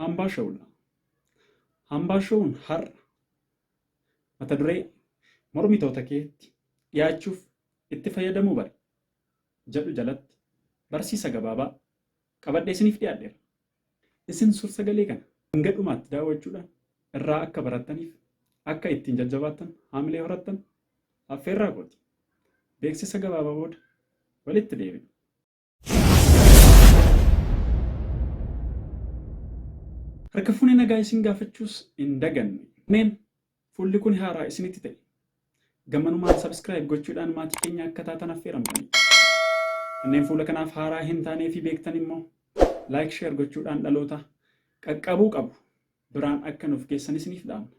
hambaa shawudha. Hambaa shawun har'a mata duree mormitoota keetti dhiyaachuuf itti fayyadamuu bari jedhu jalatti barsiisa gabaabaa qabadhee isiniif dhiyaadheera. Isin suur-sagalee kana hanga dhumaatti daawwachuudhaan irraa akka barattaniif akka ittiin jajjabaattan haamilee horattan affeerraa gooti. Beeksisa gabaabaa booda walitti deebina. Harka fuunee nagaa isin gaafachuus hin daganne. Meen fuulli kun haaraa isinitti ta'e. Gammanumaan subscribe gochuudhaan maatii keenya akka taatan affeeramtanii. Kanneen fuula kanaaf haaraa hin taanee fi beektan immoo like share gochuudhaan dhaloota qaqqabuu qabu biraan akka nuuf geessan isiniif dhaamna.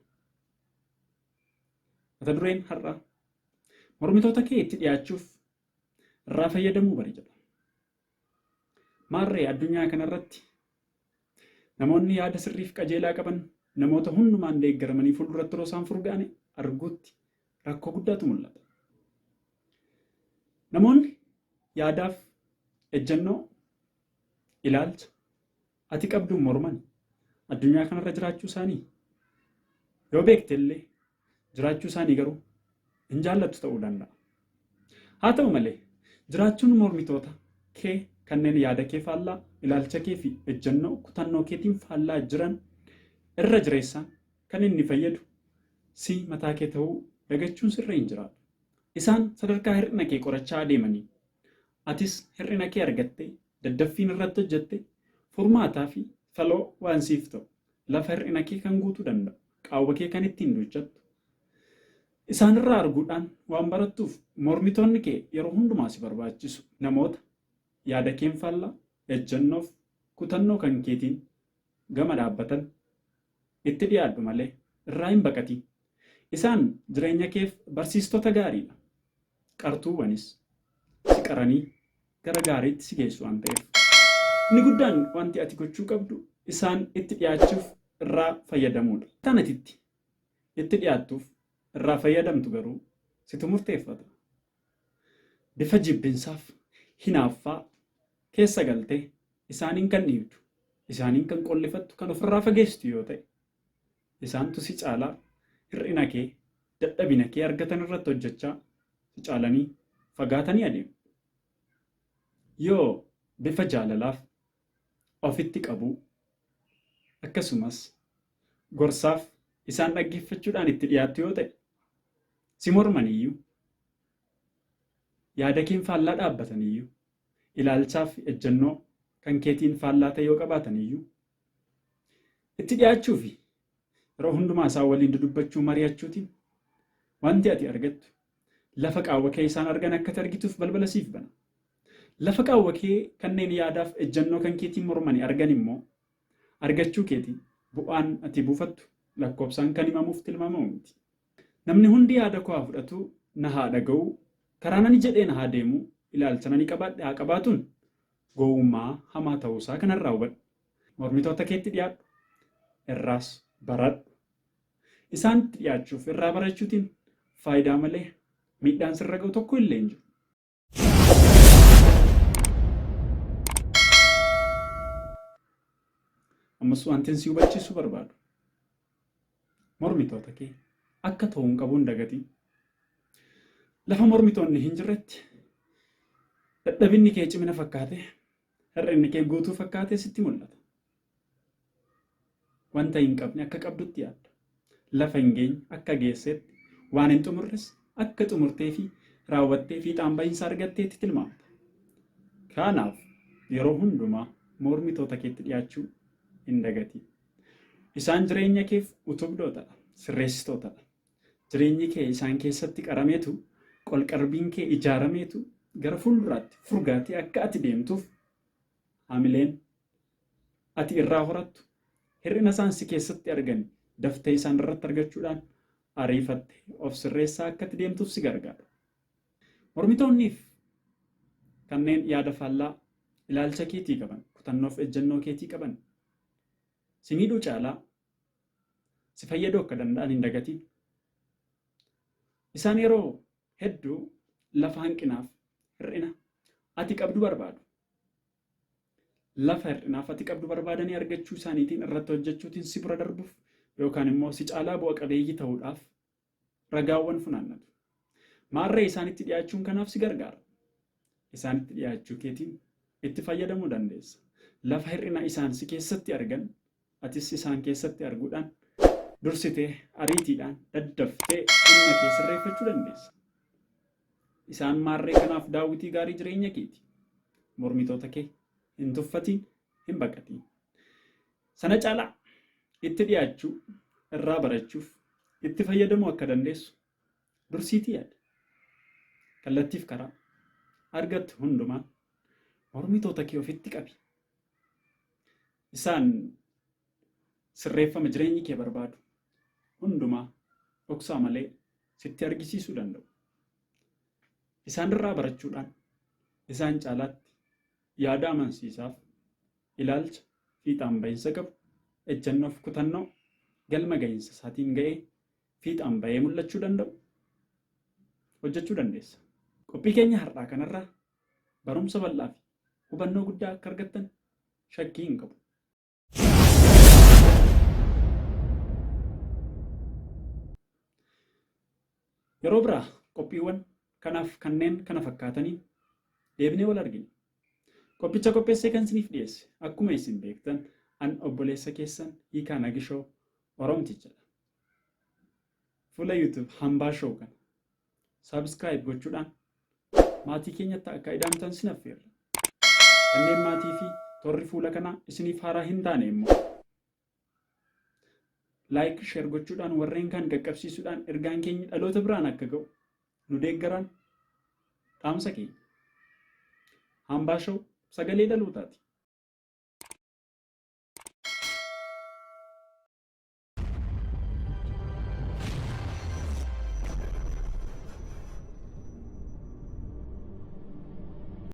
Mata dureen har'a mormitoota kee itti dhiyaachuuf irraa fayyadamuu bari jedha. Maarree addunyaa kanarratti namoonni yaada sirriif qajeelaa qaban namoota hundumaan deeggaramanii fuulduratti yeroo isaan furgaane arguutti rakkoo guddaatu mul'ata. Namoonni yaadaaf ejjennoo ilaalcha ati qabduun morman addunyaa kanarra jiraachuu isaanii yoo beekte illee jiraachuu isaanii garuu hin jaallattu ta'uu danda'a. Haa ta'u malee jiraachuun mormitoota kee kanneen yaada kee faallaa ilaalcha kee fi ejjennoo kutannoo keetiin faallaa jiran irra jireessaan kan inni fayyadu si mataa kee ta'uu dagachuun sirra hin jiraatu. Isaan sadarkaa hir'ina kee qorachaa adeemanii atis hir'ina kee argattee daddaffiin irratti hojjette furmaataa fi faloo waan siif ta'u lafa hir'ina kee kan guutuu danda'u qaawwa kee kan ittiin duuchattu. Isaan irraa arguudhaan waan barattuuf mormitoonni kee yeroo hundumaa si barbaachisu namoota yaada keen faallaa ejjennoof kutannoo kan keetiin gama dhaabbatan itti dhiyaadhu malee irraa hin baqatin. Isaan jireenya keef barsiistota gaariidha. Qartuuwwanis si qaranii gara gaariitti si geessu waan ta'eef. Inni guddaan wanti ati gochuu qabdu isaan itti dhiyaachuuf irraa fayyadamuudha. Tan atitti itti dhiyaattuuf irraa fayyadamtu garuu situ murteeffata. Bifa jibbinsaaf hinaaffaa keessa galtee isaaniin kan dhiibdu isaaniin kan qollifattu kan ofirraa fageesstu yoo ta'e isaantu si caalaa hir'ina kee dadhabina kee argatan irratti hojjechaa si caalanii fagaatanii adeemu. Yoo bifa jaalalaaf ofitti qabuu akkasumas gorsaaf isaan dhaggeeffachuudhaan itti dhiyaattu yoo ta'e si mormaniyyuu yaada keen faallaa dhaabbataniyyuu ilaalchaaf ejjennoo kan keetiin faallaa ta'e yoo qabaataniyyuu itti dhiyaachuu fi yeroo hundumaa isaan waliin dudubbachuu mari'achuutiin wanti ati argattu lafa qaawwa kee isaan argan akka argituuf balbala siif bana. Lafa qaawwa kee kanneen yaadaaf ejjennoo kan keetiin mormanii argan immoo argachuu keetiin bu'aan ati buufattu lakkoofsaan kan himamuuf tilmaamamu miti. Namni hundi yaada koo haa fudhatu na haa dhaga'u karaa nani jedhee na haa deemu ilaalcha nani qabaadhe haa qabaatuun gowwummaa hamaa ta'uusaa kanarraa hubadhu. Mormitoota keetti dhiyaadhu irraas baradhu. Isaanitti dhiyaachuuf irraa barachuutiin faayidaa malee miidhaan sirra ga'u tokko illee hin jiru. Ammas wanti si hubachiisuu barbaadu. Mormitoota kee akka ta'uun qabuun dagatii. Lafa mormitoonni hin jirretti dadhabinni kee cimina fakkaate hir'inni kee guutuu fakkaatee sitti mul'ata. Wanta hin qabne akka qabdutti yaadda. Lafa hin geenye akka geesseetti waan hin xumurres akka xumurtee fi raawwattee fiixaan bahiinsa argatteetti tilmaamta. Kanaaf yeroo hundumaa mormitoota keetti dhiyaachuu hin dagatii. Isaan jireenya keef utubdootadha, sirreessitootadha. Jireenyi kee isaan keessatti qarameetu qolqarbiin kee ijaarameetu gara fuulduraatti furgaatee akka ati deemtuuf haamileen ati irraa horattu hir'ina isaan si keessatti argan daftee isaan irratti argachuudhaan ariifattee of sirreessaa akka ati deemtuuf si gargaara. Mormitoonniif kanneen yaada faallaa ilaalcha keetii qaban kutannoof ejjennoo keetii qaban si miidhuu caalaa si fayyaduu akka danda'an hin dagatiin. Isaan yeroo hedduu lafa hanqinaaf hir'ina ati qabdu barbaadu. lafa hir'inaaf ati qabdu barbaadanii argachuu isaaniitiin irratti hojjechuutiin si bira darbuuf yookaan immoo si caalaa bu'a qabeeyyii ta'uudhaaf ragaawwan funaannatu. Maarree isaanitti dhiyaachuun kanaaf si gargaara. Isaanitti dhiyaachuu keetiin itti fayyadamuu dandeessa. Lafa hir'ina isaan si keessatti argan atis isaan keessatti arguudhaan dursitee ariitiidhaan daddaftee dhimma kee sirreeffachuu dandeessa. Isaan maarree kanaaf daawwitii gaarii jireenya keeti. Mormitoota kee hin tuffatiin, hin baqatiin. Sana caalaa itti dhiyaachuu irraa barachuuf itti fayyadamuu akka dandeessu dursiitii yaada. Kallattiif karaa argattu hundumaan mormitoota kee ofitti qabi. Isaan sirreeffama jireenyi kee barbaadu hundumaa dhoksaa malee sitti argisiisuu danda'u. Isaan irraa barachuudhaan isaan caalaatti yaada amansiisaaf ilaalcha fiixaan bahinsa qabu ejjennoof kutannoo galma gahinsa isaatiin ga'ee fiixaan bahee mul'achuu danda'u hojjechuu dandeessa. Qophii keenya har'aa kanarraa barumsa bal'aa fi hubannoo guddaa akka argattan shakkii hin qabu. Yeroo biraa qophiiwwan kanaaf kanneen kana fakkaataniin deebinee wal argina. Qophicha qopheessee kan isiniif dhiyeesse akkuma isin beektan an obboleessa keessan Hiikaa Nagishoo Oromtichadha. Fuula YouTube hambaa shoo kana subscribe gochuudhaan maatii keenyatti akka ida'amtan isin affeerra. Kanneen maatii fi torri fuula kanaa isiniif haaraa hin taane immoo like share gochuudhaan warreen kan qaqqabsiisuudhaan ergaan keenya dhaloota biraan akka ga'u nu deeggaran dhaamsa keenya. Hambaa shoo sagalee dhalootaati.